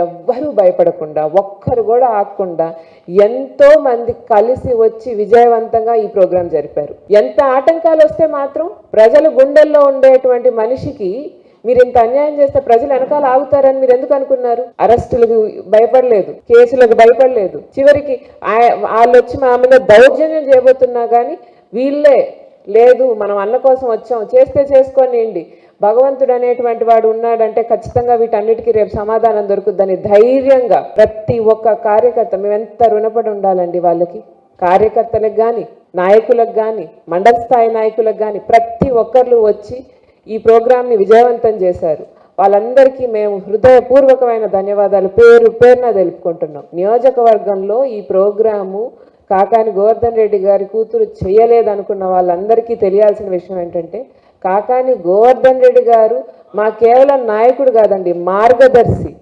ఎవ్వరూ భయపడకుండా ఒక్కరు కూడా ఆగకుండా ఎంతో మంది కలిసి వచ్చి విజయవంతంగా ఈ ప్రోగ్రాం జరిపారు. ఎంత ఆటంకాలు వస్తే మాత్రం ప్రజల గుండెల్లో ఉండేటువంటి మనిషికి మీరు ఇంత అన్యాయం చేస్తే ప్రజలు వెనకాల ఆగుతారని మీరు ఎందుకు అనుకున్నారు? అరెస్టులకు భయపడలేదు, కేసులకు భయపడలేదు. చివరికి వాళ్ళు వచ్చి మా మీద దౌర్జన్యం చేయబోతున్నా కానీ వీళ్ళే లేదు, మనం అన్న కోసం వచ్చాం, చేస్తే చేసుకోనివ్వండి, భగవంతుడు అనేటువంటి వాడు ఉన్నాడంటే ఖచ్చితంగా వీటన్నిటికీ రేపు సమాధానం దొరుకుద్దని ధైర్యంగా ప్రతి ఒక్క కార్యకర్త, మేము ఎంత రుణపడి ఉండాలండి వాళ్ళకి, కార్యకర్తలకు కానీ నాయకులకు కానీ మండల స్థాయి నాయకులకు కానీ ప్రతి ఒక్కరు వచ్చి ఈ ప్రోగ్రాంని విజయవంతం చేశారు. వాళ్ళందరికీ మేము హృదయపూర్వకమైన ధన్యవాదాలు పేరు పేరున తెలుపుకుంటున్నాం. నియోజకవర్గంలో ఈ ప్రోగ్రాము కాకాని గోవర్ధన్ రెడ్డి గారి కూతురు చేయలేదనుకున్న వాళ్ళందరికీ తెలియాల్సిన విషయం ఏంటంటే, కాకాని గోవర్ధన్ రెడ్డి గారు మా కేవలం నాయకుడు కాదండి, మార్గదర్శి.